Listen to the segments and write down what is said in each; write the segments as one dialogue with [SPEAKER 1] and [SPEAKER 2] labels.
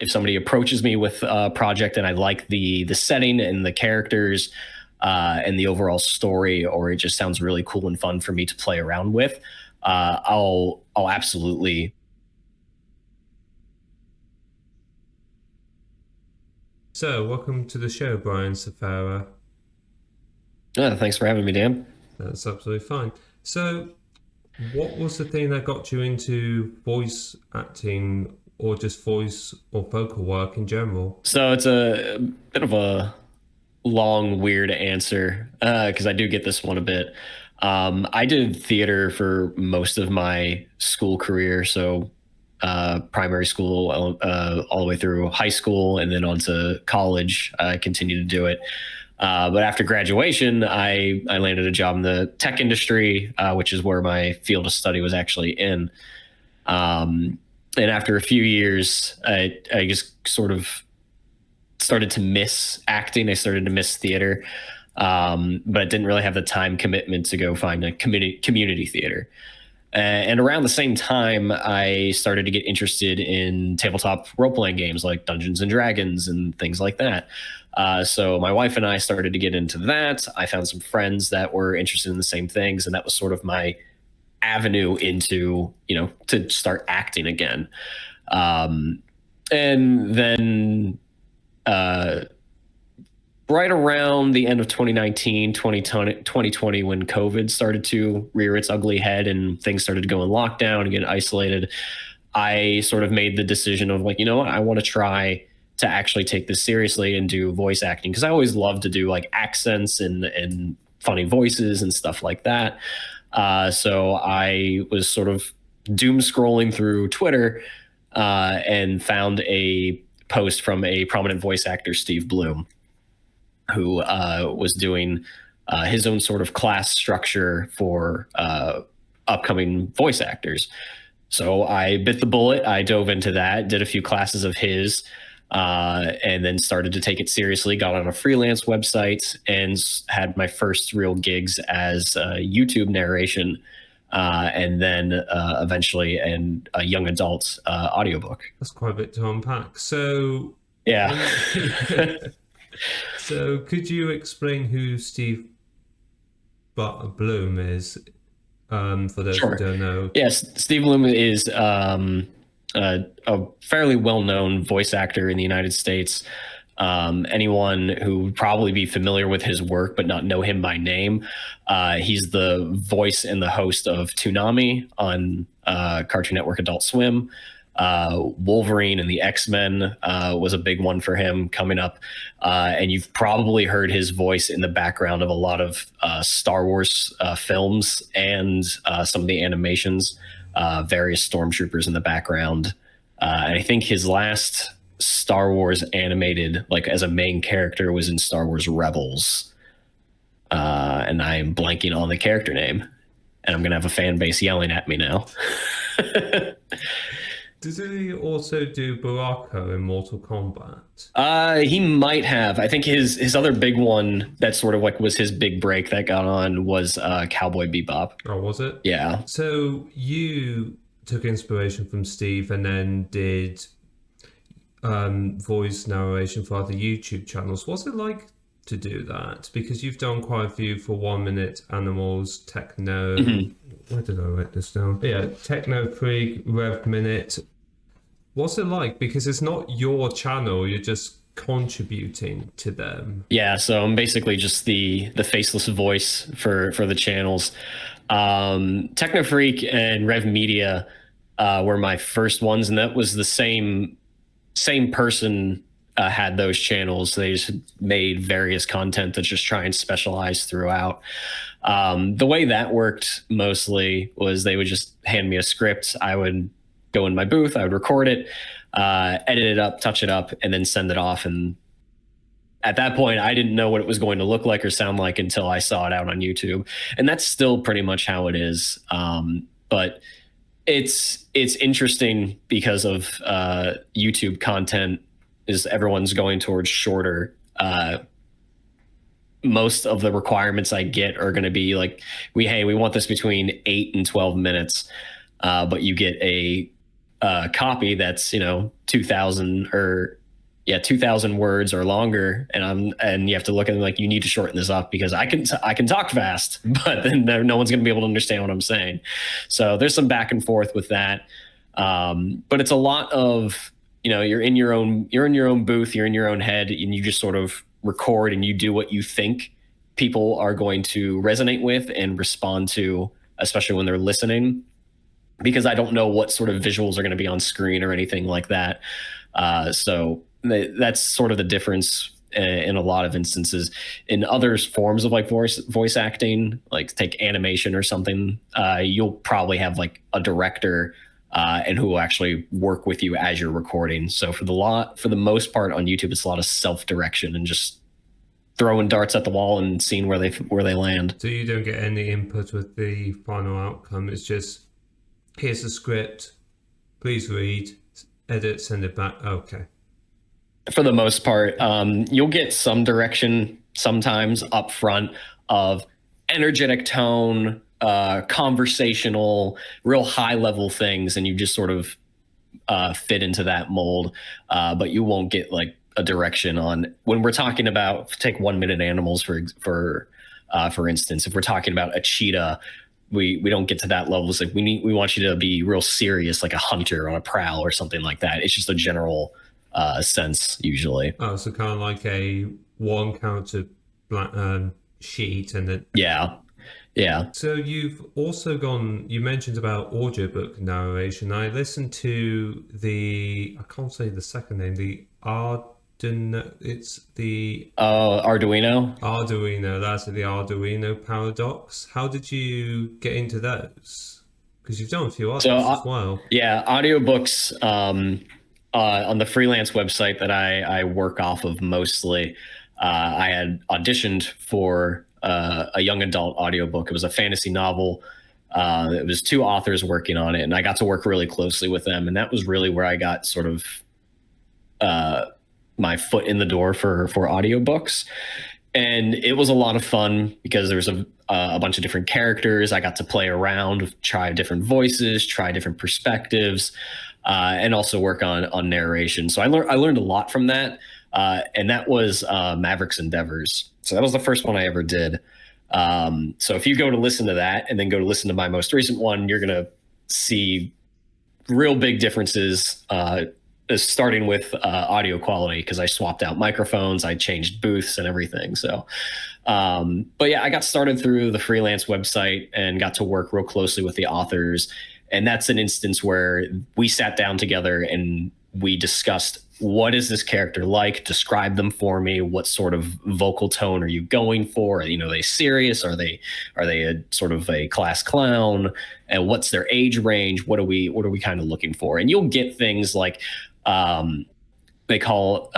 [SPEAKER 1] if somebody approaches me with a project and I like the setting and the characters and the overall story, or it just sounds really cool and fun for me to play around with, I'll absolutely.
[SPEAKER 2] So, welcome to the show, Bryan Sfara.
[SPEAKER 1] Thanks for having me, Dan.
[SPEAKER 2] That's absolutely fine. So, what was the thing that got you into voice acting, or just voice or vocal work in general?
[SPEAKER 1] So it's a bit of a long, weird answer because I do get this one a bit. I did theater for most of my school career, so primary school all the way through high school, and then on to college. I continued to do it. But after graduation, I landed a job in the tech industry, which is where my field of study was actually in. And after a few years, I just sort of started to miss acting. I started to miss theater, but I didn't really have the time commitment to go find a community theater. And around the same time, I started to get interested in tabletop role playing games like Dungeons and Dragons and things like that. So my wife and I started to get into that. I found some friends that were interested in the same things, and that was sort of my avenue into, to start acting again. And then right around the end of 2019, 2020, when COVID started to rear its ugly head and things started to go in lockdown and get isolated, I sort of made the decision of like, you know what, I want to try to actually take this seriously and do voice acting, because I always loved to do like accents and funny voices and stuff like that. So I was sort of doom scrolling through Twitter and found a post from a prominent voice actor, Steve Bloom, who was doing his own sort of class structure for upcoming voice actors. So I bit the bullet. I dove into that, did a few classes of his, and then started to take it seriously, got on a freelance website, and had my first real gigs as YouTube narration, and then eventually a young adult audiobook.
[SPEAKER 2] That's quite a bit to unpack. So,
[SPEAKER 1] yeah.
[SPEAKER 2] So, could you explain who Steve Bloom is for those who don't know?
[SPEAKER 1] Yes, Steve Bloom is a fairly well-known voice actor in the United States. Anyone who would probably be familiar with his work but not know him by name, he's the voice and the host of Toonami on Cartoon Network Adult Swim. Wolverine and the X-Men was a big one for him coming up. And you've probably heard his voice in the background of a lot of Star Wars films and some of the animations, various stormtroopers in the background. And I think his last Star Wars animated, like as a main character, was in Star Wars Rebels. And I am blanking on the character name. And I'm going to have a fan base yelling at me now.
[SPEAKER 2] Does he also do Baraka in Mortal Kombat?
[SPEAKER 1] He might have. I think his other big one that sort of like was his big break that got on was Cowboy Bebop.
[SPEAKER 2] Oh, was it?
[SPEAKER 1] Yeah.
[SPEAKER 2] So you took inspiration from Steve and then did voice narration for other YouTube channels. What's it like to do that? Because you've done quite a few for 1 Minute Animals, Techno. Where did I write this down? Yeah, Techno Freak, Rev Minute. What's it like? Because it's not your channel, you're just contributing to them.
[SPEAKER 1] Yeah, so I'm basically just the faceless voice for the channels. Techno Freak and Rev Media were my first ones, and that was the same person had those channels. They just made various content to just try and specialize throughout. The way that worked mostly was they would just hand me a script. I would go in my booth, I would record it, edit it up, touch it up, and then send it off. And at that point, I didn't know what it was going to look like or sound like until I saw it out on YouTube. And that's still pretty much how it is. But it's interesting because of YouTube content is everyone's going towards shorter. Most of the requirements I get are going to be like, we want this between 8 and 12 minutes, but you get a copy that's 2,000 or 2,000 words or longer, and you have to look at them like, you need to shorten this up because I can talk fast, but then no one's going to be able to understand what I'm saying. So there's some back and forth with that, but it's a lot of, you're in your own booth, you're in your own head, and you just sort of record and you do what you think people are going to resonate with and respond to, especially when they're listening, because I don't know what sort of visuals are going to be on screen or anything like that. So that's sort of the difference in a lot of instances. In other forms of like voice acting, like take animation or something, you'll probably have like a director and who will actually work with you as you're recording. So for the most part on YouTube, it's a lot of self-direction and just throwing darts at the wall and seeing where they land.
[SPEAKER 2] So you don't get any input with the final outcome. It's just, here's the script, please read, edit, send it back. Okay.
[SPEAKER 1] For the most part, you'll get some direction sometimes up front of energetic tone, conversational, real high level things, and you just sort of fit into that mold. But you won't get like a direction on when we're talking about, take 1 minute animals for instance. If we're talking about a cheetah, we don't get to that level. It's like we want you to be real serious, like a hunter on a prowl or something like that. It's just a general sense usually.
[SPEAKER 2] Oh, so kind of like a one character sheet, and then
[SPEAKER 1] yeah.
[SPEAKER 2] So you've also you mentioned about audiobook narration. I listened to I can't say the second name, the Arduino, that's the Arduino paradox. How did you get into those? Because you've done a few others as well.
[SPEAKER 1] Yeah, audiobooks on the freelance website that I work off of mostly. I had auditioned for a young adult audiobook. It was a fantasy novel. It was 2 authors working on it, and I got to work really closely with them. And that was really where I got sort of my foot in the door for audiobooks. And it was a lot of fun because there was a bunch of different characters. I got to play around, try different voices, try different perspectives, and also work on narration. So I learned a lot from that. And that was Maverick's Endeavors. So that was the first one I ever did. So if you go to listen to that and then go to listen to my most recent one, you're going to see real big differences, starting with audio quality, because I swapped out microphones, I changed booths and everything. So, but yeah, I got started through the freelance website and got to work real closely with the authors. And that's an instance where we sat down together and we discussed, what is this character like? Describe them for me. What sort of vocal tone are you going for? Are they serious? Are they a sort of a class clown? And what's their age range? What are we kind of looking for? And you'll get things like they call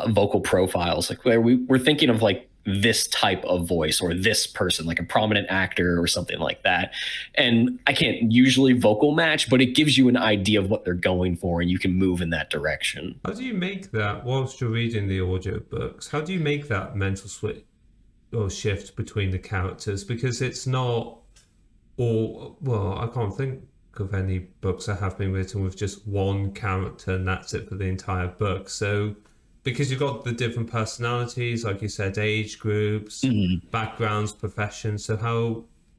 [SPEAKER 1] vocal profiles, like where we're thinking of like this type of voice or this person, like a prominent actor or something like that. And I can't usually vocal match, but it gives you an idea of what they're going for, and you can move in that direction.
[SPEAKER 2] How do you make that whilst you're reading the audiobooks? How do you make that mental switch or shift between the characters? Because it's not all, well, I can't think of any books that have been written with just one character and that's it for the entire book. So because you've got the different personalities, like you said, age groups, backgrounds, professions. So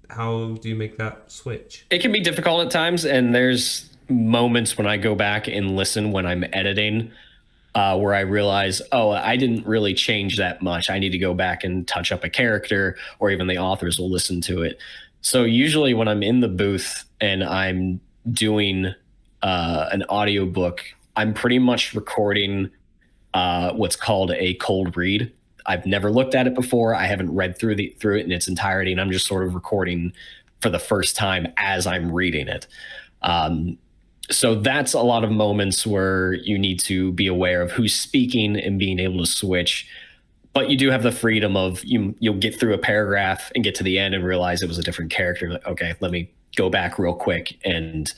[SPEAKER 2] how do you make that switch?
[SPEAKER 1] It can be difficult at times, and there's moments when I go back and listen when I'm editing where I realize, oh, I didn't really change that much. I need to go back and touch up a character, or even the authors will listen to it. So usually when I'm in the booth and I'm doing an audiobook, I'm pretty much recording what's called a cold read. I've never looked at it before. I haven't read through it in its entirety, and I'm just sort of recording for the first time as I'm reading it. So that's a lot of moments where you need to be aware of who's speaking and being able to switch. But you do have the freedom of you'll get through a paragraph and get to the end and realize it was a different character. Like, okay, let me go back real quick and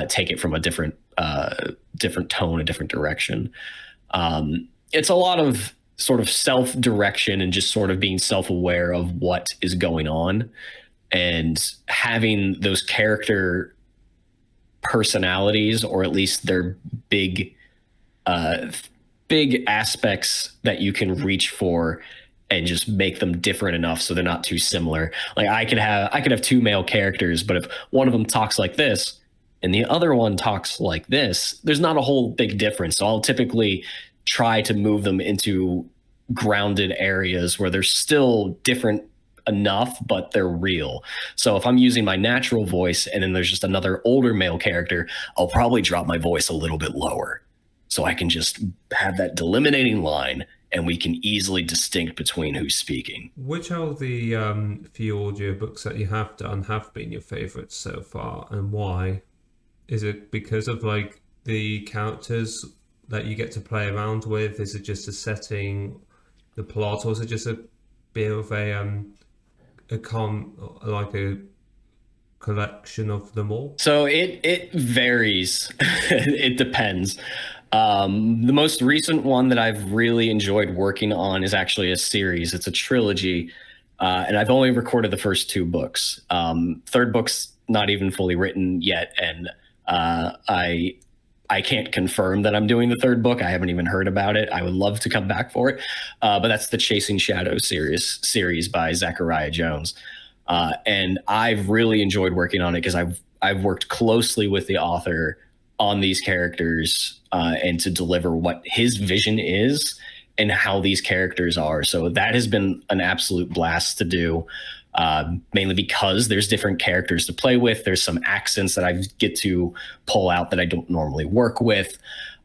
[SPEAKER 1] take it from a different tone, a different direction. It's a lot of sort of self-direction and just sort of being self-aware of what is going on and having those character personalities, or at least their big uh, big aspects that you can reach for and just make them different enough so they're not too similar. Like I could have two male characters, but if one of them talks like this and the other one talks like this, there's not a whole big difference. So I'll typically try to move them into grounded areas where they're still different enough, but they're real. So if I'm using my natural voice and then there's just another older male character, I'll probably drop my voice a little bit lower so I can just have that delimiting line and we can easily distinct between who's speaking.
[SPEAKER 2] Which of the few audiobooks that you have done have been your favorites so far, and why? Is it because of like the characters that you get to play around with? Is it just a setting, the plot, or is it just a bit of like a collection of them all?
[SPEAKER 1] So it varies. It depends. The most recent one that I've really enjoyed working on is actually a series. It's a trilogy, and I've only recorded the first two books. Third book's not even fully written yet, and I can't confirm that I'm doing the third book. I haven't even heard about it. I would love to come back for it, but that's the Chasing Shadows series by Zachariah Jones, and I've really enjoyed working on it because I've worked closely with the author on these characters and to deliver what his vision is and how these characters are. So that has been an absolute blast to do, mainly because there's different characters to play with. There's some accents that I get to pull out that I don't normally work with.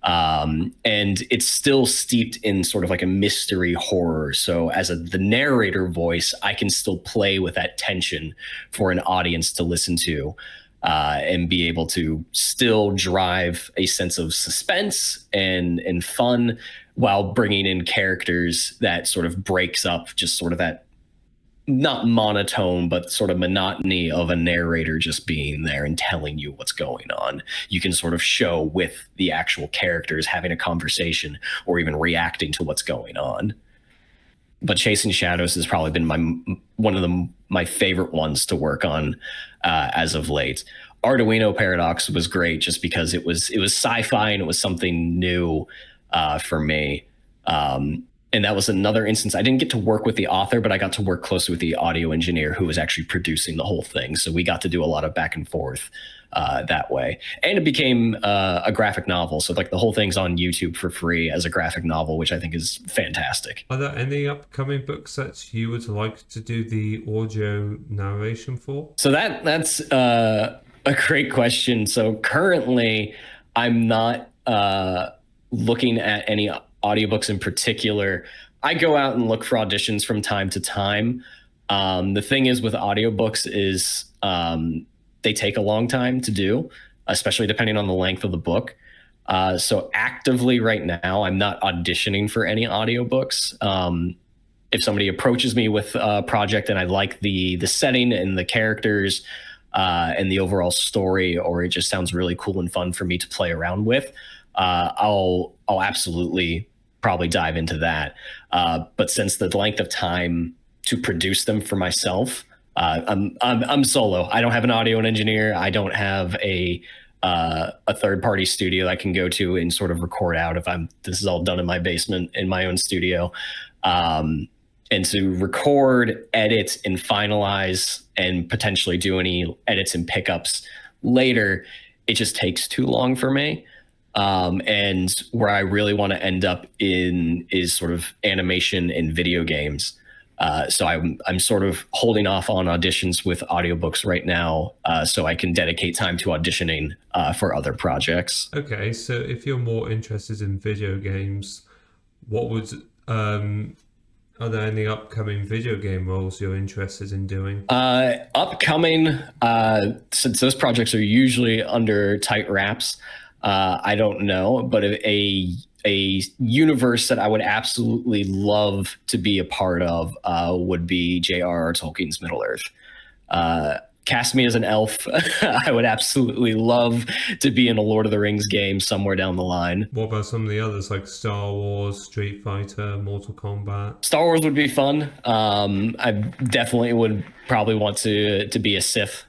[SPEAKER 1] And it's still steeped in sort of like a mystery horror. So as the narrator voice, I can still play with that tension for an audience to listen to. And be able to still drive a sense of suspense and fun while bringing in characters that sort of breaks up just sort of that not monotone, but sort of monotony of a narrator just being there and telling you what's going on. You can sort of show with the actual characters having a conversation or even reacting to what's going on. But Chasing Shadows has probably been one of my favorite ones to work on as of late. Arduino Paradox was great just because it was sci-fi and it was something new for me. And that was another instance. I didn't get to work with the author, but I got to work closely with the audio engineer who was actually producing the whole thing. So we got to do a lot of back and forth that way. And it became a graphic novel. So like the whole thing's on YouTube for free as a graphic novel, which I think is fantastic.
[SPEAKER 2] Are there any upcoming books that you would like to do the audio narration for?
[SPEAKER 1] So that's a great question. So currently I'm not looking at any audiobooks in particular. I go out and look for auditions from time to time. The thing is with audiobooks is they take a long time to do, especially depending on the length of the book. So actively right now, I'm not auditioning for any audiobooks. If somebody approaches me with a project and I like the setting and the characters and the overall story, or it just sounds really cool and fun for me to play around with, I'll absolutely probably dive into that. But since the length of time to produce them for myself, I'm solo. I don't have an audio engineer. I don't have a third party studio I can go to and sort of record out if this is all done in my basement in my own studio. And to record, edit, and finalize and potentially do any edits and pickups later, it just takes too long for me. And where I really want to end up is sort of animation and video games. So I'm sort of holding off on auditions with audiobooks right now, so I can dedicate time to auditioning for other projects.
[SPEAKER 2] Okay, so if you're more interested in video games, what would are there any upcoming video game roles you're interested in doing?
[SPEAKER 1] Upcoming, since those projects are usually under tight wraps, I don't know, but a universe that I would absolutely love to be a part of would be J.R.R. Tolkien's Middle-earth. Cast me as an elf. I would absolutely love to be in a Lord of the Rings game somewhere down the line.
[SPEAKER 2] What about some of the others like Star Wars, Street Fighter, Mortal Kombat?
[SPEAKER 1] Star Wars would be fun. I definitely would probably want to be a Sith.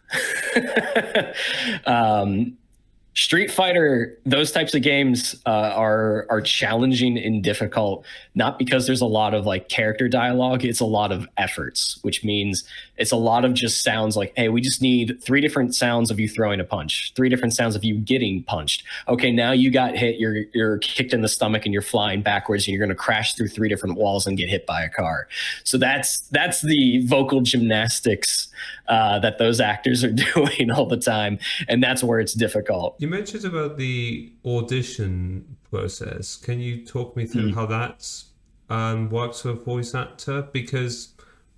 [SPEAKER 1] Street Fighter, those types of games are challenging and difficult, not because there's a lot of like character dialogue. It's a lot of efforts, which means it's a lot of just sounds like, hey, we just need 3 different sounds of you throwing a punch, 3 different sounds of you getting punched. Okay, now you got hit, you're kicked in the stomach and you're flying backwards and you're going to crash through 3 different walls and get hit by a car. So that's the vocal gymnastics that those actors are doing all the time, and that's where it's difficult.
[SPEAKER 2] You mentioned about the audition process. Can you talk me through how that works for a voice actor? Because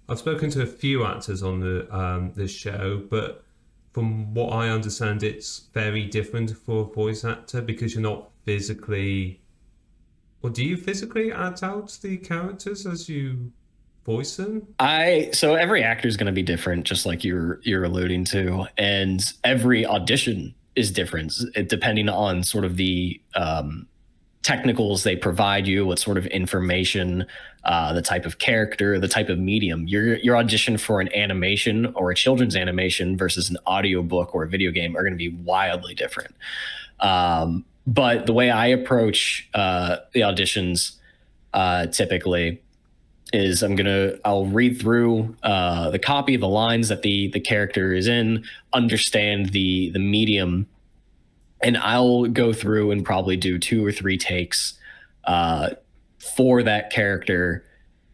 [SPEAKER 2] I've spoken to a few actors on this show, but from what I understand, it's very different for a voice actor because you're not physically, or do you physically act out the characters as you voice them?
[SPEAKER 1] So every actor is going to be different, just like you're alluding to, and every audition is different depending on sort of the technicals they provide you, what sort of information, the type of character, the type of medium. Your audition for an animation or a children's animation versus an audiobook or a video game are going to be wildly different. But the way I approach the auditions typically is I'll read through the copy, the lines that the character is in, understand the medium, and I'll go through and probably do 2 or 3 takes for that character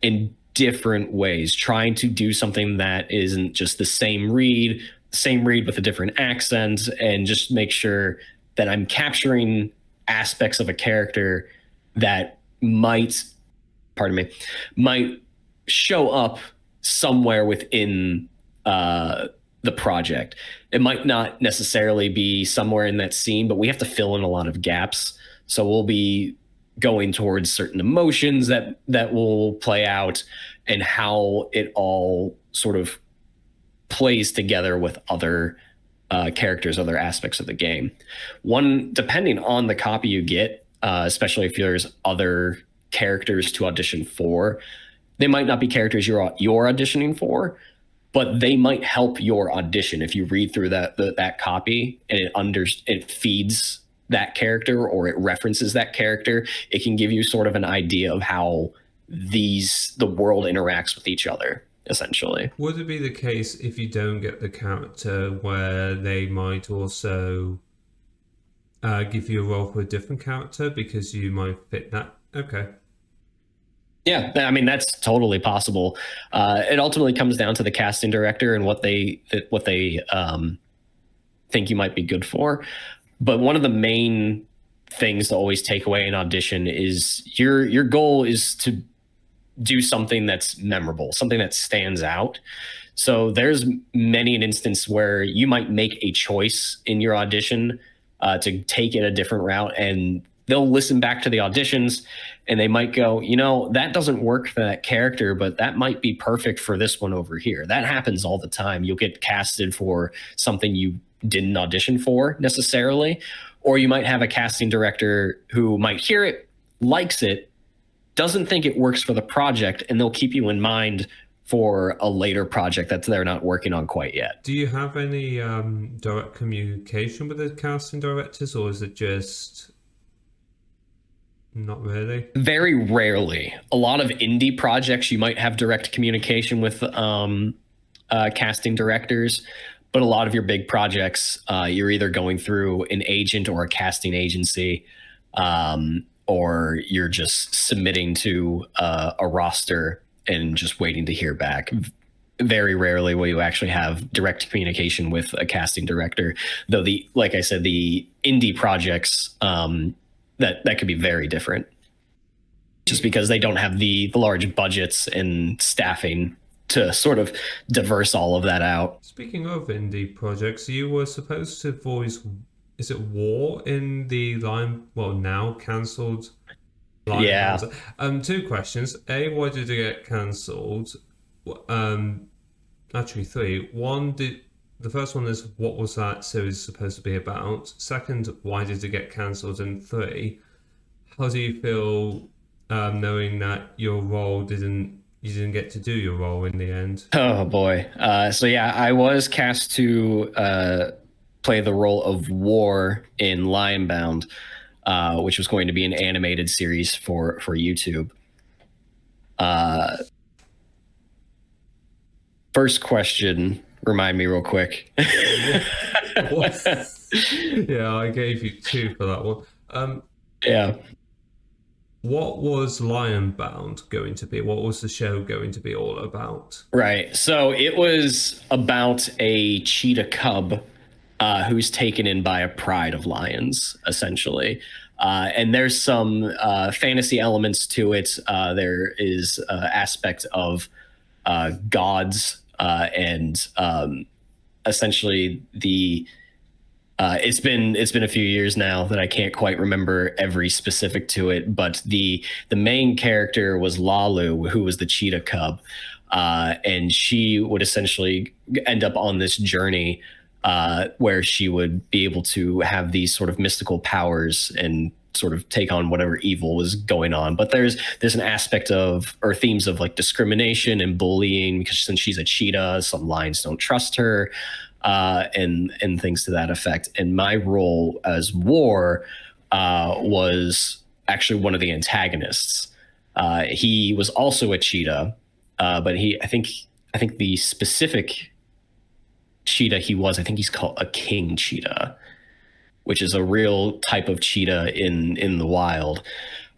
[SPEAKER 1] in different ways, trying to do something that isn't just the same read with a different accent, and just make sure that I'm capturing aspects of a character that might show up somewhere within the project. It might not necessarily be somewhere in that scene, but we have to fill in a lot of gaps. So we'll be going towards certain emotions that will play out, and how it all sort of plays together with other characters, other aspects of the game. Depending on the copy you get, especially if there's other characters to audition for, they might not be characters you're auditioning for, but they might help your audition. If you read through that copy and it feeds that character or it references that character, it can give you sort of an idea of how the world interacts with each other, essentially.
[SPEAKER 2] Would it be the case if you don't get the character where they might also give you a role for a different character because you might fit that? Okay.
[SPEAKER 1] Yeah, I mean, that's totally possible. It ultimately comes down to the casting director and what they think you might be good for. But one of the main things to always take away an audition is your goal is to do something that's memorable, something that stands out. So there's many an instance where you might make a choice in your audition to take it a different route, and they'll listen back to the auditions and they might go, that doesn't work for that character, but that might be perfect for this one over here. That happens all the time. You'll get casted for something you didn't audition for necessarily, or you might have a casting director who might hear it, likes it, doesn't think it works for the project, and they'll keep you in mind for a later project that they're not working on quite yet.
[SPEAKER 2] Do you have any direct communication with the casting directors, or is it just not really?
[SPEAKER 1] Very rarely. A lot of indie projects, you might have direct communication with casting directors, but a lot of your big projects, you're either going through an agent or a casting agency, or you're just submitting to a roster and just waiting to hear back. Very rarely will you actually have direct communication with a casting director, though like I said, the indie projects, that could be very different, just because they don't have the large budgets and staffing to sort of diverse all of that out.
[SPEAKER 2] Speaking of indie projects, you were supposed to voice, is it War in the now cancelled?
[SPEAKER 1] Yeah.
[SPEAKER 2] 2 questions. A, why did it get cancelled? Actually 3. The first one is, what was that series supposed to be about? Second, why did it get cancelled? And 3, how do you feel knowing that your role you didn't get to do your role in the end?
[SPEAKER 1] Oh boy. So yeah, I was cast to play the role of War in Lionbound, which was going to be an animated series for YouTube. First question, remind me real quick.
[SPEAKER 2] Yeah, I gave you 2 for that one.
[SPEAKER 1] Yeah.
[SPEAKER 2] What was Lionbound going to be? What was the show going to be all about?
[SPEAKER 1] Right. So it was about a cheetah cub who's taken in by a pride of lions, essentially. And there's some fantasy elements to it. There is aspect of gods and essentially the it's been a few years now that I can't quite remember every specific to it, but the main character was Lalu, who was the cheetah cub, and she would essentially end up on this journey where she would be able to have these sort of mystical powers and sort of take on whatever evil was going on. But there's an aspect of, or themes of, like discrimination and bullying, because since she's a cheetah, some lions don't trust her, and things to that effect. And my role as War was actually one of the antagonists. He was also a cheetah, but I think the specific cheetah I think he's called a king cheetah, which is a real type of cheetah in the wild.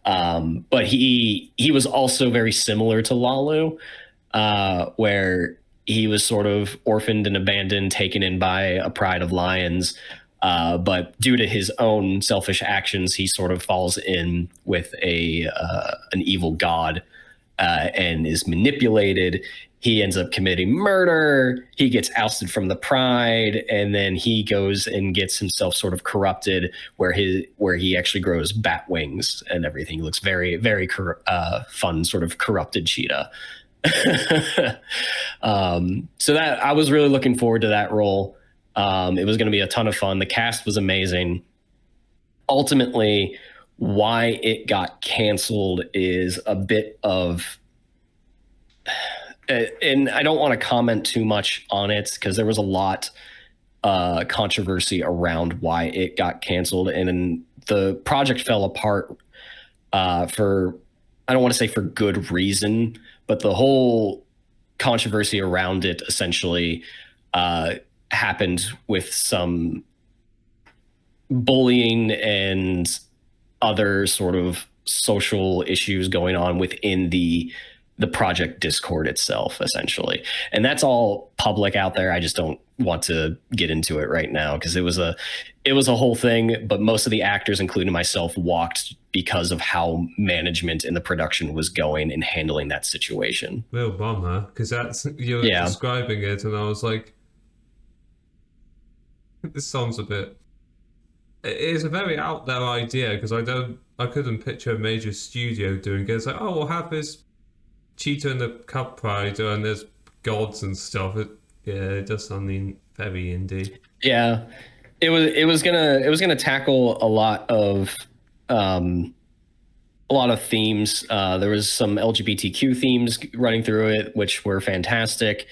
[SPEAKER 1] But he was also very similar to Lalu, where he was sort of orphaned and abandoned, taken in by a pride of lions. But due to his own selfish actions, he sort of falls in with an evil god and is manipulated. He ends up committing murder. He gets ousted from the pride, and then he goes and gets himself sort of corrupted, where he actually grows bat wings and everything. He looks very, very fun, sort of corrupted cheetah. So that I was really looking forward to that role. It was going to be a ton of fun. The cast was amazing. Ultimately, why it got canceled is a bit of, and I don't want to comment too much on it because there was a lot controversy around why it got canceled, and the project fell apart for, I don't want to say for good reason, but the whole controversy around it essentially happened with some bullying and other sort of social issues going on within the project Discord itself, essentially. And that's all public out there. I just don't want to get into it right now because it was a whole thing, but most of the actors, including myself, walked because of how management and the production was going and handling that situation.
[SPEAKER 2] Real bummer, because that's, you're describing it and I was like, this sounds a bit, it's a very out there idea because I couldn't picture a major studio doing it. It's like, oh, we'll have this cheetah and the cub pride and there's gods and stuff. It does sound very indie.
[SPEAKER 1] Yeah, it was gonna tackle a lot of themes. There was some LGBTQ themes running through it, which were fantastic.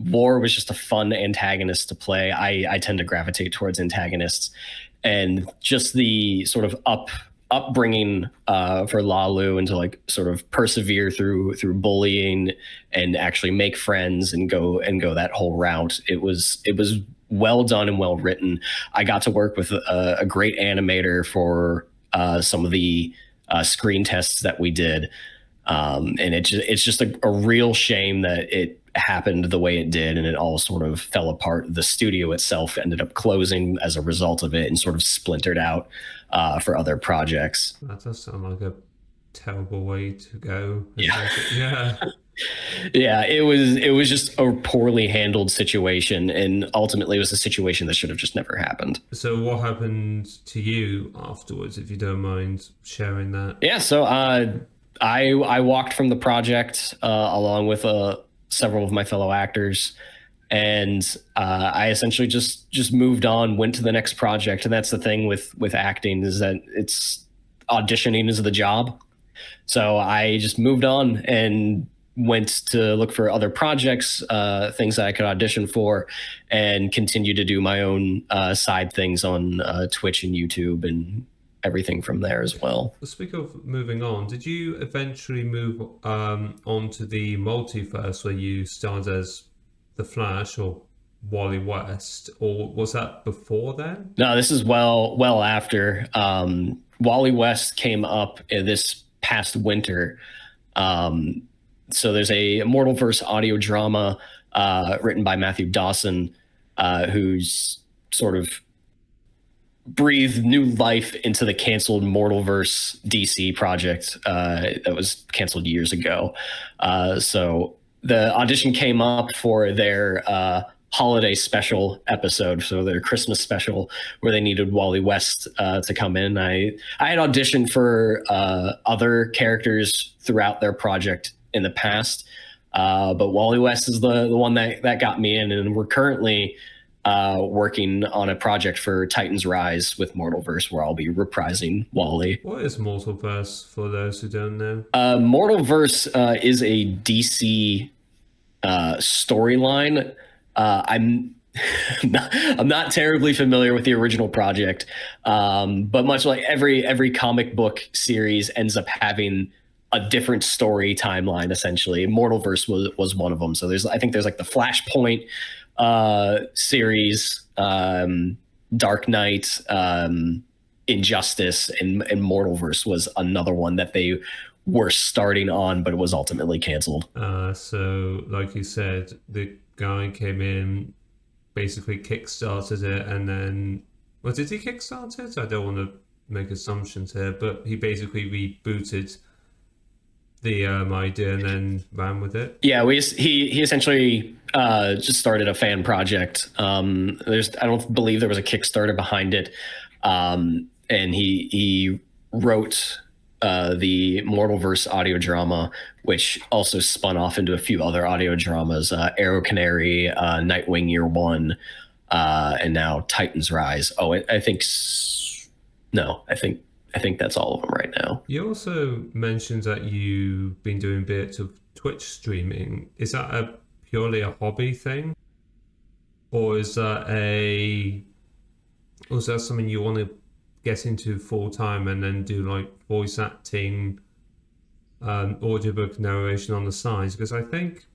[SPEAKER 1] War was just a fun antagonist to play. I tend to gravitate towards antagonists, and just the sort of upbringing for Lalu and to like sort of persevere through bullying and actually make friends and go that whole route. It was well done and well written. I got to work with a great animator for some of the screen tests that we did, and it's just a real shame that it happened the way it did and it all sort of fell apart. The studio itself ended up closing as a result of it and sort of splintered out for other projects.
[SPEAKER 2] That does sound like a terrible way to go.
[SPEAKER 1] Yeah.
[SPEAKER 2] Yeah.
[SPEAKER 1] Yeah, it was just a poorly handled situation, and ultimately it was a situation that should have just never happened.
[SPEAKER 2] So what happened to you afterwards, if you don't mind sharing that?
[SPEAKER 1] Yeah, so I walked from the project along with several of my fellow actors, and I essentially just moved on, went to the next project. And that's the thing with acting, is that it's auditioning is the job. So I just moved on and went to look for other projects, things that I could audition for, and continue to do my own side things on Twitch and YouTube and everything from there as well.
[SPEAKER 2] Speak of moving on, did you eventually move on to the multiverse where you started as the Flash or Wally West, or was that before then?
[SPEAKER 1] No, this is well after. Wally West came up this past winter. So there's a Immortalverse audio drama written by Matthew Dawson, who's sort of breathed new life into the canceled Mortalverse DC project that was canceled years ago. So the audition came up for their holiday special episode, so their Christmas special, where they needed Wally West to come in. I had auditioned for other characters throughout their project in the past, but Wally West is the one that got me in, and we're currently working on a project for Titans Rise with Mortalverse, where I'll be reprising Wally.
[SPEAKER 2] What is Mortalverse for those who don't know?
[SPEAKER 1] Mortalverse is a DC storyline. I'm not terribly familiar with the original project, but much like every comic book series ends up having a different story timeline. Essentially, Mortalverse was one of them. So I think there's like the Flashpoint series, Dark Knight, Injustice, and Mortalverse was another one that they were starting on, but it was ultimately canceled.
[SPEAKER 2] So, like you said, the guy came in, basically kickstarted it, and then, well, did he kickstart it? I don't want to make assumptions here, but he basically rebooted the idea and then ran with it.
[SPEAKER 1] Yeah, he essentially just started a fan project. I don't believe there was a Kickstarter behind it, and he wrote the Mortalverse audio drama, which also spun off into a few other audio dramas: Arrow Canary, Nightwing Year One, and now Titans Rise. Oh, I think that's all of them right now.
[SPEAKER 2] You also mentioned that you've been doing bits of Twitch streaming. Is that purely a hobby thing, or is that something you want to get into full time and then do like voice acting, audiobook narration on the side? Because I think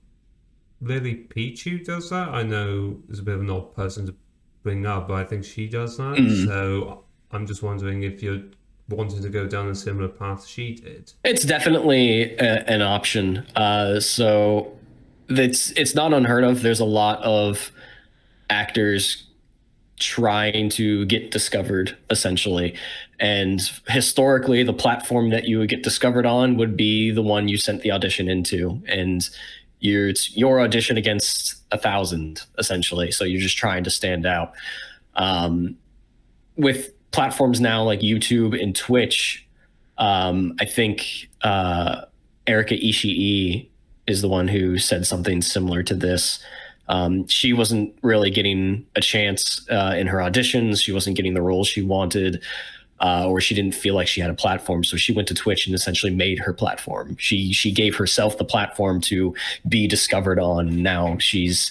[SPEAKER 2] Lily Pichu does that. I know it's a bit of an odd person to bring up, but I think she does that. Mm-hmm. So I'm just wondering if you're wanting to go down a similar path she did.
[SPEAKER 1] It's definitely an option. So it's not unheard of. There's a lot of actors trying to get discovered, essentially. And historically, the platform that you would get discovered on would be the one you sent the audition into. And it's your audition against 1,000, essentially. So you're just trying to stand out. With platforms now like YouTube and Twitch, I think Erika Ishii is the one who said something similar to this. She wasn't really getting a chance in her auditions. She wasn't getting the roles she wanted, or she didn't feel like she had a platform. So she went to Twitch and essentially made her platform. She gave herself the platform to be discovered on. Now she's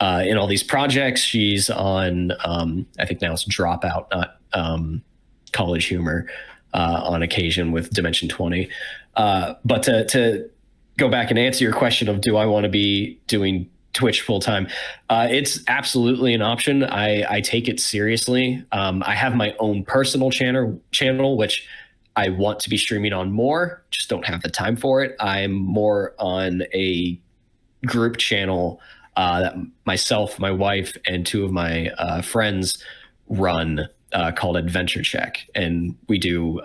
[SPEAKER 1] in all these projects. She's on, I think now it's Dropout, not College Humor, on occasion with Dimension 20. But to go back and answer your question of, do I want to be doing Twitch full time? It's absolutely an option. I take it seriously. I have my own personal channel, which I want to be streaming on more, just don't have the time for it. I'm more on a group channel that myself, my wife, and two of my friends run, called Adventure Check. And we do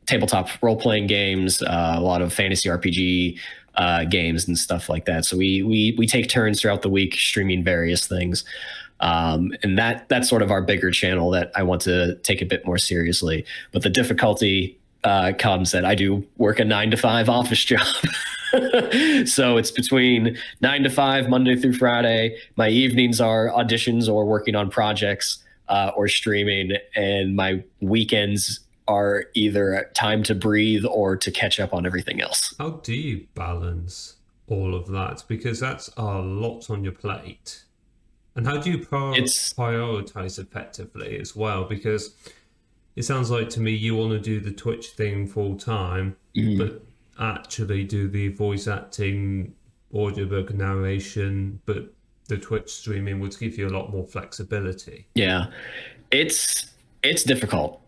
[SPEAKER 1] tabletop role-playing games, a lot of fantasy RPG games and stuff like that. So we take turns throughout the week streaming various things. And that's sort of our bigger channel that I want to take a bit more seriously. But the difficulty comes that I do work a 9-to-5 office job. So it's between 9 to 5, Monday through Friday. My evenings are auditions or working on projects or streaming. And my weekends are either time to breathe or to catch up on everything else.
[SPEAKER 2] How do you balance all of that? Because that's a lot on your plate. And how do you
[SPEAKER 1] It's
[SPEAKER 2] prioritize effectively as well? Because it sounds like to me you want to do the Twitch thing full time,
[SPEAKER 1] mhm.
[SPEAKER 2] but actually do the voice acting, audiobook narration, but the Twitch streaming would give you a lot more flexibility.
[SPEAKER 1] Yeah, it's difficult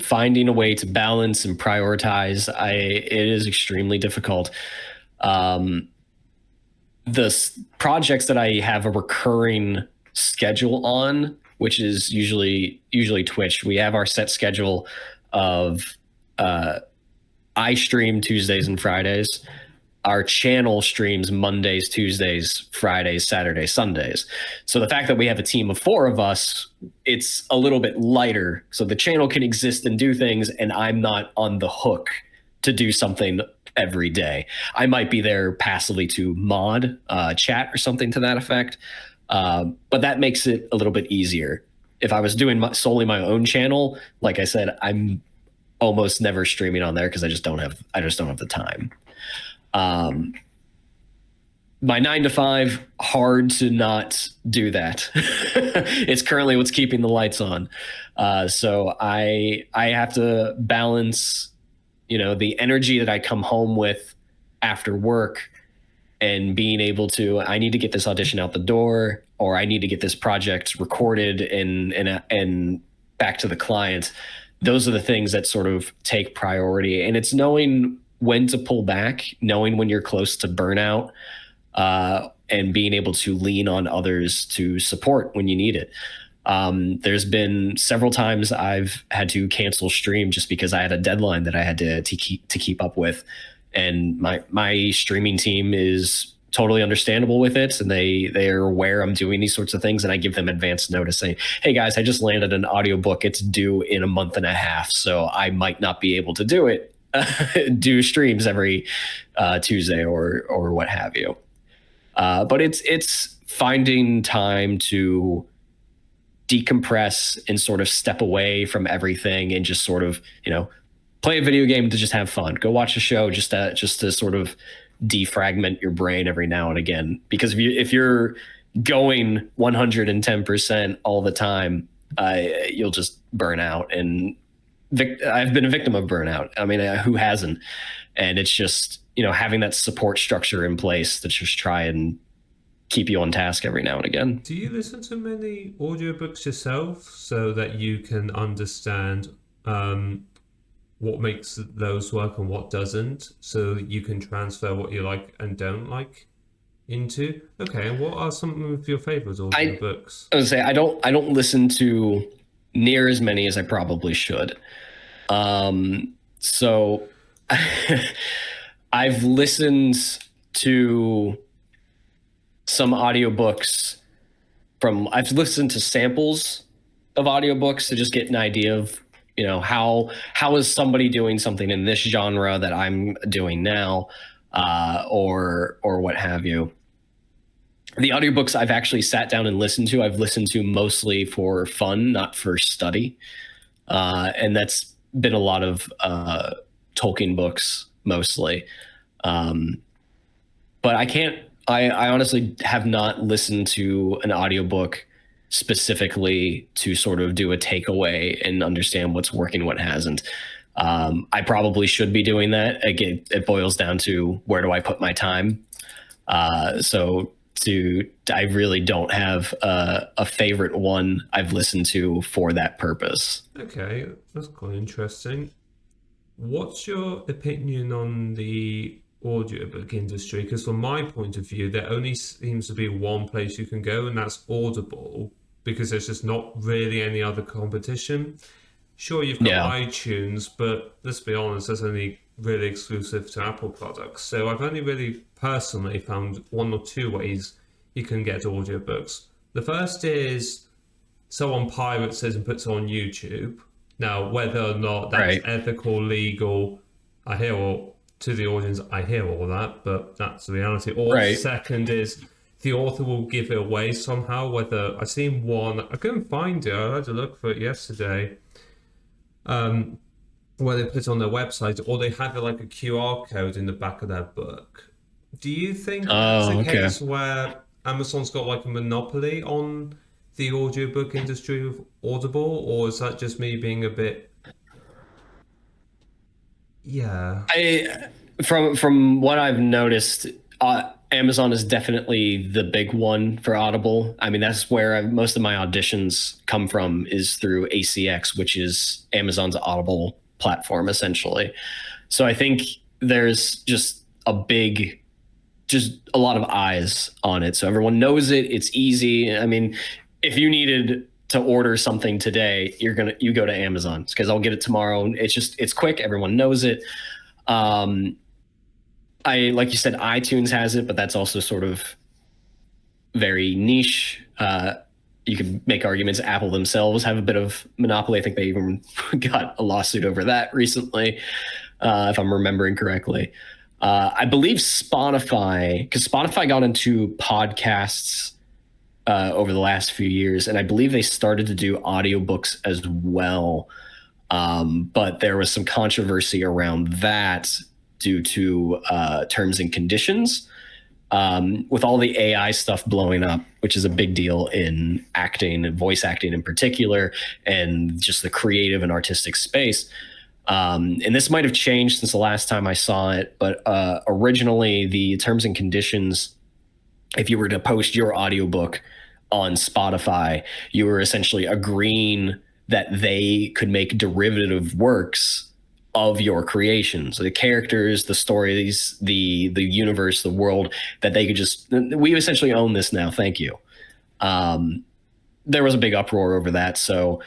[SPEAKER 1] finding a way to balance and prioritize. It is extremely difficult. Um, projects that I have a recurring schedule on, which is usually Twitch. We have our set schedule of uh, I stream Tuesdays and Fridays. Our channel streams Mondays, Tuesdays, Fridays, Saturdays, Sundays. So the fact that we have a team of 4 of us, it's a little bit lighter. So the channel can exist and do things, and I'm not on the hook to do something every day. I might be there passively to mod, chat, or something to that effect. But that makes it a little bit easier. If I was doing solely my own channel, like I said, I'm almost never streaming on there because I just don't have the time. Um, my 9 to 5, hard to not do that. It's currently what's keeping the lights on. So I have to balance, the energy that I come home with after work and being able to, I need to get this audition out the door, or I need to get this project recorded and back to the client. Those are the things that sort of take priority. And it's knowing when to pull back, knowing when you're close to burnout, and being able to lean on others to support when you need it. There's been several times I've had to cancel stream just because I had a deadline that I had to keep up with, and my streaming team is totally understandable with it, and they're aware I'm doing these sorts of things, and I give them advance notice saying, hey guys, I just landed an audiobook, it's due in a month and a half, so I might not be able to do it, do streams every Tuesday or what have you. But it's finding time to decompress and sort of step away from everything and just sort of, play a video game to just have fun. Go watch a show just to sort of defragment your brain every now and again. Because if you're going 110% all the time, you'll just burn out. And I've been a victim of burnout. I mean, who hasn't? And it's just, having that support structure in place to just try and keep you on task every now and again.
[SPEAKER 2] Do you listen to many audiobooks yourself so that you can understand what makes those work and what doesn't, so you can transfer what you like and don't like into? Okay, and what are some of your favorite audiobooks?
[SPEAKER 1] I would say I don't listen to near as many as I probably should. So I've listened to some audiobooks I've listened to samples of audiobooks to just get an idea of, how is somebody doing something in this genre that I'm doing now, or what have you. The audiobooks I've actually sat down and listened to, I've listened to mostly for fun, not for study. And that's been a lot of Tolkien books mostly. But I honestly have not listened to an audiobook specifically to sort of do a takeaway and understand what's working, what hasn't. I probably should be doing that. Again, it boils down to where do I put my time? I really don't have a favorite one I've listened to for that purpose.
[SPEAKER 2] Okay, that's quite interesting. What's your opinion on the audiobook industry? Because from my point of view, there only seems to be one place you can go, and that's Audible, because there's just not really any other competition. Sure, you've got iTunes, but let's be honest, that's only really exclusive to Apple products. So I've only really personally found 1 or 2 ways you can get audiobooks. The first is someone pirates it and puts it on YouTube. Now, whether or not that's ethical, legal, to the audience, I hear all that, but that's the reality. Or second is the author will give it away somehow. Whether I've seen one, I couldn't find it. I had to look for it yesterday. Where they put it on their website, or they have it like a QR code in the back of their book, Do you think that's a
[SPEAKER 1] Oh, okay.
[SPEAKER 2] case where Amazon's got like a monopoly on the audiobook industry with Audible, or is that just me being a bit, yeah.
[SPEAKER 1] I from what I've noticed, Amazon is definitely the big one for Audible. I mean, that's where most of my auditions come from, is through ACX, which is Amazon's Audible platform, essentially. So I think there's just a lot of eyes on it. So everyone knows it. It's easy. I mean, if you needed to order something today, you go to Amazon because I'll get it tomorrow. It's quick. Everyone knows it. Um, I like you said, iTunes has it, but that's also sort of very niche. You could make arguments. Apple themselves have a bit of monopoly. I think they even got a lawsuit over that recently, if I'm remembering correctly. I believe Spotify, because Spotify got into podcasts over the last few years, and I believe they started to do audiobooks as well. But there was some controversy around that due to terms and conditions. With all the AI stuff blowing up, which is a big deal in acting and voice acting in particular, and just the creative and artistic space. And this might have changed since the last time I saw it, but originally the terms and conditions, if you were to post your audiobook on Spotify, you were essentially agreeing that they could make derivative works of your creations, so the characters, the stories, the universe, the world, that they could just, we essentially own this now. Thank you. There was a big uproar over that. So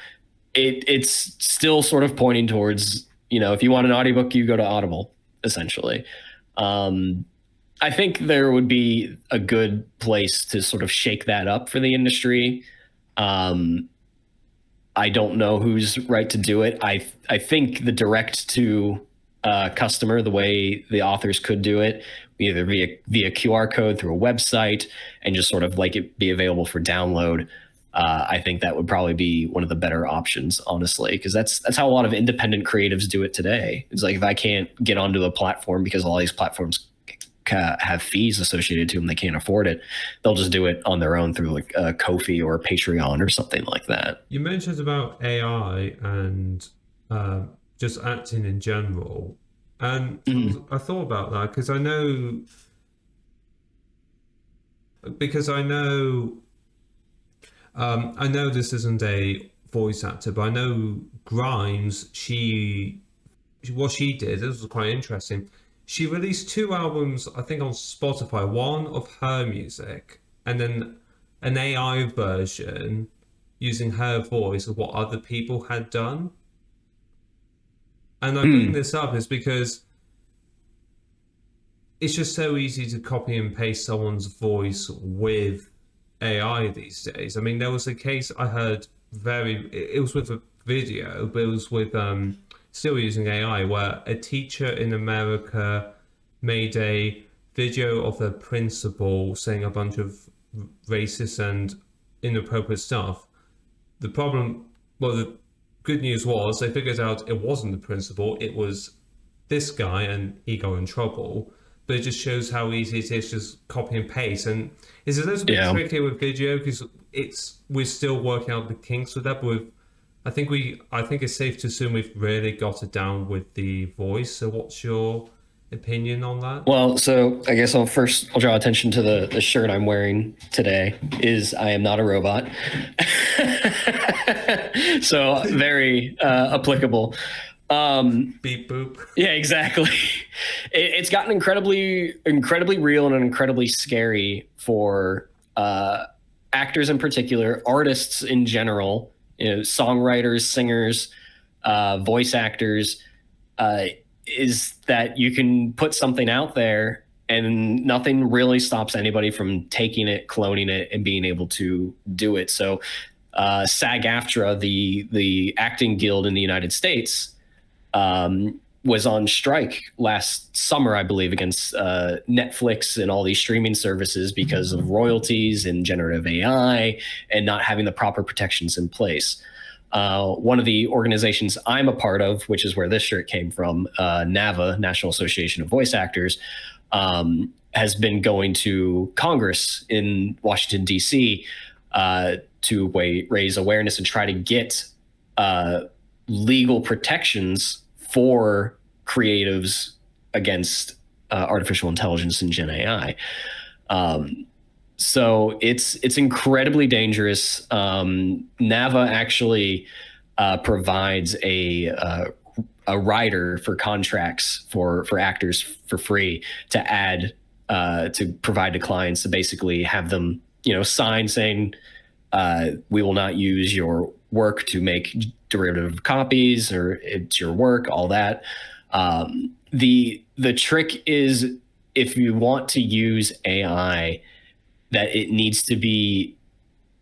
[SPEAKER 1] it's still sort of pointing towards, if you want an audiobook, you go to Audible, essentially. I think there would be a good place to sort of shake that up for the industry. I don't know who's right to do it. I think the direct to customer, the way the authors could do it, either via QR code through a website and just sort of like it be available for download. I think that would probably be one of the better options, honestly, because that's how a lot of independent creatives do it today. It's like, if I can't get onto a platform because all these platforms have fees associated to them, they can't afford it, they'll just do it on their own through like Ko-fi or Patreon or something like that.
[SPEAKER 2] You mentioned about AI and just acting in general, and I thought about that because I know this isn't a voice actor, but I know Grimes. What she did, this was quite interesting. She released 2 albums, I think, on Spotify. One of her music, and then an AI version using her voice of what other people had done. And I bring this up is because it's just so easy to copy and paste someone's voice with AI these days. I mean, there was a case I heard it was with a video, but it was with still using AI, where a teacher in America made a video of the principal saying a bunch of racist and inappropriate stuff. The good news was they figured out it wasn't the principal, it was this guy, and he got in trouble. But it just shows how easy it is to just copy and paste. And it's a little bit tricky with video because we're still working out the kinks with that. But I think it's safe to assume we've really got it down with the voice. So what's your opinion on that?
[SPEAKER 1] Well, so I guess I'll draw attention to the shirt I'm wearing today. Is I am not a robot. So very applicable.
[SPEAKER 2] Beep boop.
[SPEAKER 1] Yeah, exactly. It's gotten incredibly real and incredibly scary for actors in particular, artists in general, songwriters, singers, voice actors. Is that you can put something out there and nothing really stops anybody from taking it, cloning it, and being able to do it. So SAG-AFTRA, the acting guild in the United States, was on strike last summer, I believe, against Netflix and all these streaming services because of royalties and generative AI and not having the proper protections in place. One of the organizations I'm a part of, which is where this shirt came from, NAVA, National Association of Voice Actors, has been going to Congress in Washington, D.C., to raise awareness and try to get legal protections for creatives against artificial intelligence and Gen AI. So it's incredibly dangerous. Nava actually provides a writer for contracts for actors for free to add to provide to clients to basically have them sign saying we will not use your work to make derivative copies, or it's your work, all that. The trick is, if you want to use AI, that it needs to be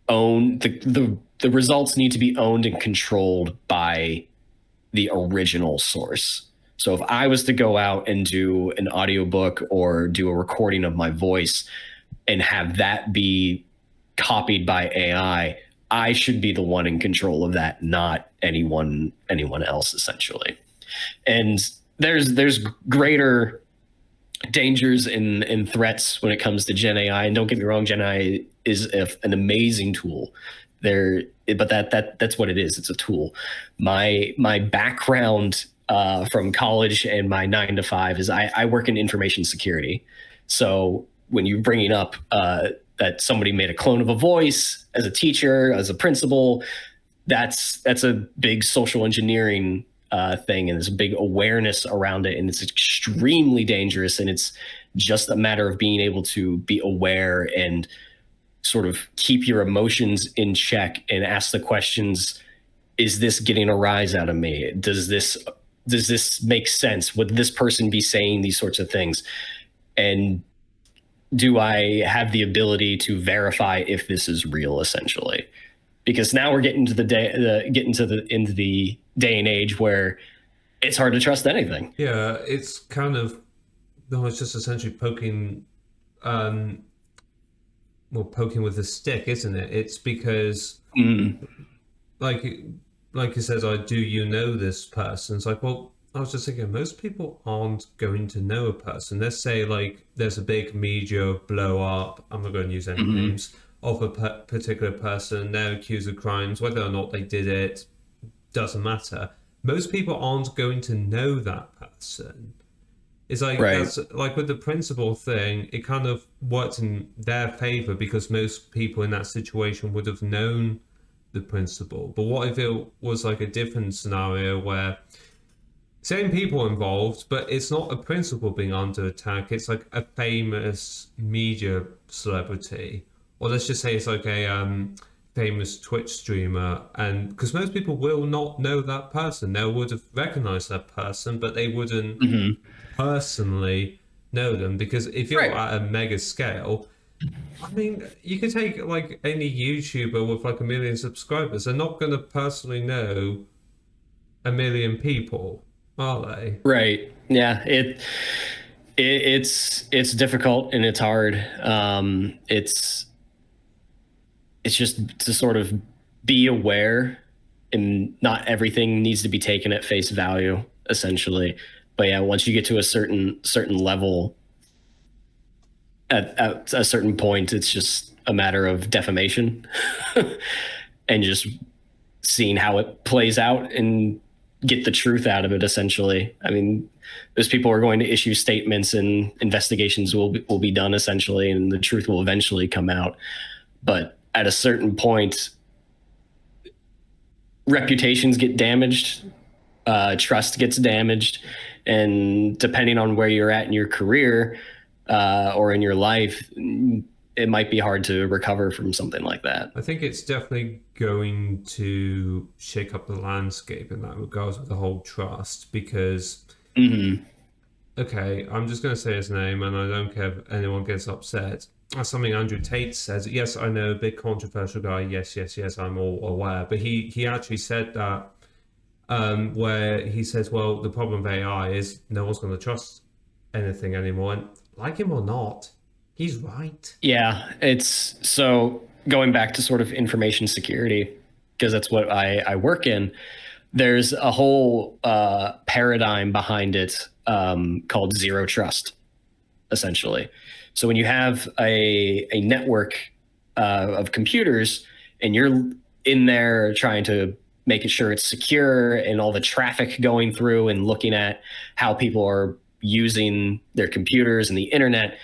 [SPEAKER 1] owned. The results need to be owned and controlled by the original source. So if I was to go out and do an audiobook or do a recording of my voice and have that be copied by AI, I should be the one in control of that, not anyone else, essentially. And there's greater dangers and threats when it comes to Gen AI. And don't get me wrong, Gen AI is an amazing tool. But that's what it is. It's a tool. My background from college and my 9 to 5 is I work in information security. So when you're bringing up that somebody made a clone of a voice as a teacher, as a principal, that's a big social engineering thing, and there's a big awareness around it, and it's extremely dangerous. And it's just a matter of being able to be aware and sort of keep your emotions in check and ask the questions: is this getting a rise out of me? Does this make sense? Would this person be saying these sorts of things? And do I have the ability to verify if this is real, essentially? Because now we're getting to the day and age where it's hard to trust anything.
[SPEAKER 2] Yeah, it's kind of, no, it's just essentially poking with a stick, isn't it? It's because like it says, do you know this person? It's like, well, I was just thinking, most people aren't going to know a person. Let's say like there's a big media blow up, I'm not going to use any names, of a particular person. They're accused of crimes. Whether or not they did it doesn't matter. Most people aren't going to know that person. It's like,
[SPEAKER 1] right.
[SPEAKER 2] That's like with the principal thing, it kind of worked in their favor because most people in that situation would have known the principal. But what if it was like a different scenario where same people involved, but it's not a principal being under attack, it's like a famous media celebrity, or let's just say it's like a famous Twitch streamer, and because most people will not know that person, they would have recognized that person, but they wouldn't personally know them. Because if you're at a mega scale, I mean, you could take like any YouTuber with like 1 million subscribers, they're not going to personally know 1 million people, are they?
[SPEAKER 1] Right. Yeah. It's difficult and it's hard. It's just to sort of be aware, and not everything needs to be taken at face value, essentially. But yeah, once you get to a certain level, at a certain point, it's just a matter of defamation and just seeing how it plays out and get the truth out of it, essentially. I mean, those people are going to issue statements and investigations will be done, essentially, and the truth will eventually come out. But at a certain point, reputations get damaged, trust gets damaged, and depending on where you're at in your career or in your life, it might be hard to recover from something like that.
[SPEAKER 2] I think it's definitely going to shake up the landscape in that regards with the whole trust, because okay, I'm just going to say his name and I don't care if anyone gets upset. That's something Andrew Tate says. Yes, I know, big controversial guy. Yes, I'm all aware. But he actually said that where he says, well, the problem with AI is no one's going to trust anything anymore. And like him or not, he's right.
[SPEAKER 1] Yeah, it's so going back to sort of information security, because that's what I work in. There's a whole paradigm behind it called zero trust. essentially. So when you have a network of computers and you're in there trying to making sure it's secure and all the traffic going through and looking at how people are using their computers and the internet.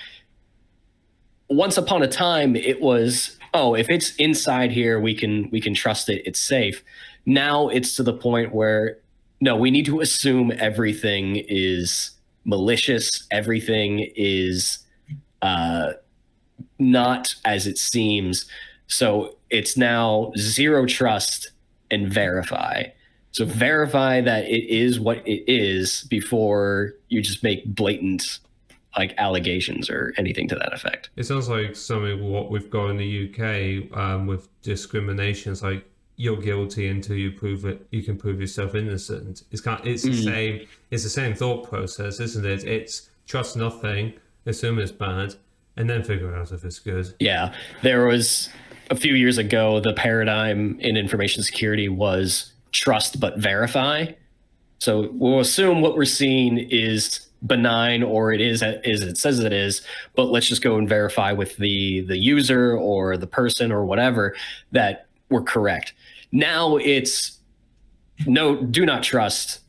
[SPEAKER 1] Once upon a time, it was, oh, if it's inside here, we can trust it, it's safe. Now it's to the point where no, we need to assume everything is malicious, everything is uh, not as it seems. So it's now zero trust and verify. So verify that it is what it is before you just make blatant like allegations or anything to that effect.
[SPEAKER 2] It sounds like something what we've got in the UK with discrimination. It's like you're guilty until you prove it. You can prove yourself innocent. It's the same. It's the same thought process, isn't it? It's trust nothing, assume it's bad, and then figure out if it's good.
[SPEAKER 1] Yeah, there was a few years ago the paradigm in information security was trust but verify. So we'll assume what we're seeing is benign or it is as it says it is, but let's just go and verify with the user or the person or whatever that we're correct. Now it's no, do not trust,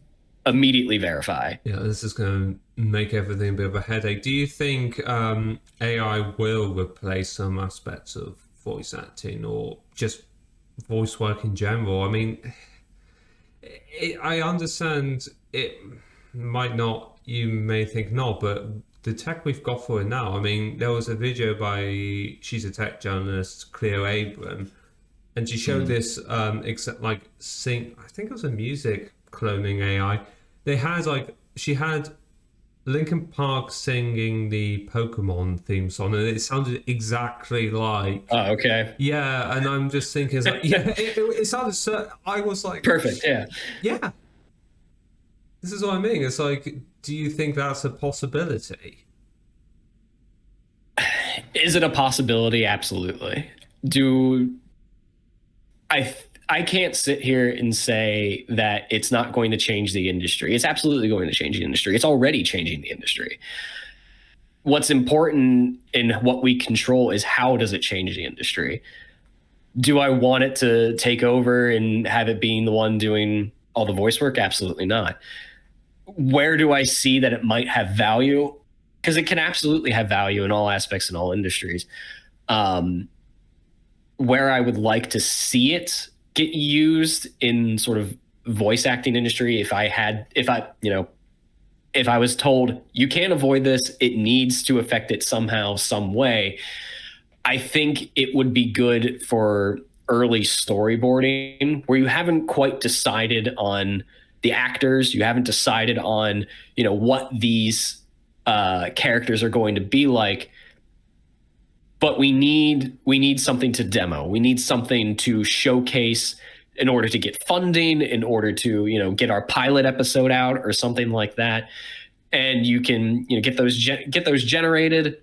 [SPEAKER 1] immediately verify.
[SPEAKER 2] Yeah, this is going to make everything a bit of a headache. Do you think AI will replace some aspects of voice acting or just voice work in general? I mean, I understand it might not, you may think not, but the tech we've got for it now, I mean, there was a video by, she's a tech journalist, Cleo Abram, and she showed this, I think it was a music cloning AI. They had she had Linkin Park singing the Pokemon theme song, and it sounded exactly like.
[SPEAKER 1] Oh, okay.
[SPEAKER 2] Yeah, and I'm just thinking, it's like, yeah, it sounded so. I was like,
[SPEAKER 1] perfect. Yeah.
[SPEAKER 2] Yeah. This is what I mean. It's like, do you think that's a possibility?
[SPEAKER 1] Is it a possibility? Absolutely. I can't sit here and say that it's not going to change the industry. It's absolutely going to change the industry. It's already changing the industry. What's important in what we control is how does it change the industry? Do I want it to take over and have it being the one doing all the voice work? Absolutely not. Where do I see that it might have value? Because it can absolutely have value in all aspects in all industries. Where I would like to see it get used in sort of voice acting industry, if I was told you can't avoid this, it needs to affect it somehow, some way, I think it would be good for early storyboarding where you haven't quite decided on the actors, you haven't decided on, what these characters are going to be like. But we need something to demo. We need something to showcase in order to get funding, in order to get our pilot episode out or something like that. And you can get those generated.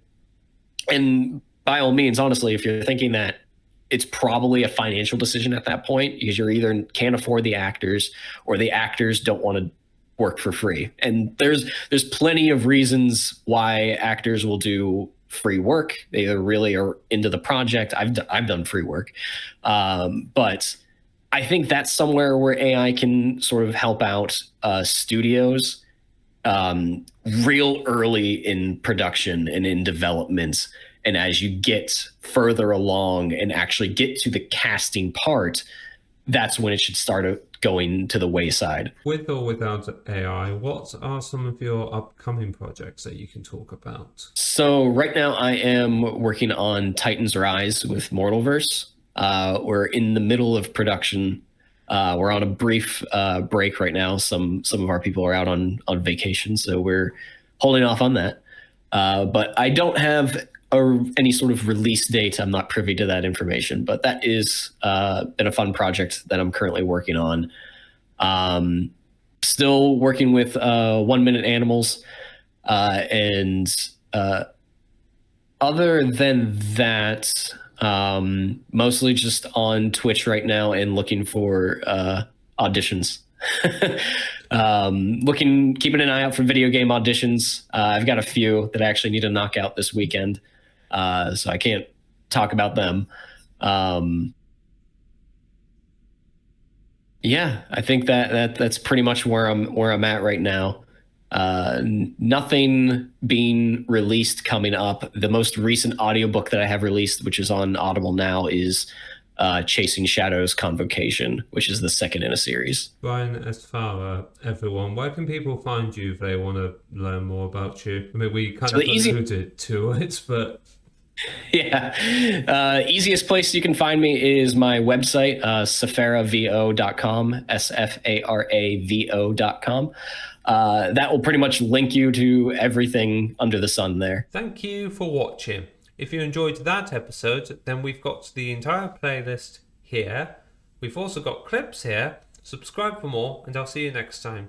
[SPEAKER 1] And by all means, honestly, if you're thinking that it's probably a financial decision at that point because you're either can't afford the actors or the actors don't want to work for free. And there's plenty of reasons why actors will do free work. They either really are into the project. I've done free work, but I think that's somewhere where AI can sort of help out studios real early in production and in development. And as you get further along and actually get to the casting part, that's when it should start going to the wayside.
[SPEAKER 2] With or without AI, what are some of your upcoming projects that you can talk about?
[SPEAKER 1] So right now I am working on Titan's Rise with Mortalverse. We're in the middle of production. We're on a brief break right now. Some of our people are out on vacation, so we're holding off on that. But I don't have any sort of release date. I'm not privy to that information, but that is been a fun project that I'm currently working on. Still working with 1 Minute Animals, and other than that, mostly just on Twitch right now and looking for auditions. Keeping an eye out for video game auditions. I've got a few that I actually need to knock out this weekend, so I can't talk about them. Yeah, I think that's pretty much where I'm at right now. Nothing being released coming up. The most recent audiobook that I have released, which is on Audible now, is Chasing Shadows Convocation, which is the second in a series.
[SPEAKER 2] Bryan Sfara, everyone, where can people find you if they want to learn more about you? I mean, we kind
[SPEAKER 1] So
[SPEAKER 2] of
[SPEAKER 1] the easy
[SPEAKER 2] alluded to it, but
[SPEAKER 1] Yeah. Easiest place you can find me is my website, sfaravo.com, sfaravo.com. That will pretty much link you to everything under the sun there.
[SPEAKER 2] thank you for watching. If you enjoyed that episode, then we've got the entire playlist here. We've also got clips here. Subscribe for more, and I'll see you next time.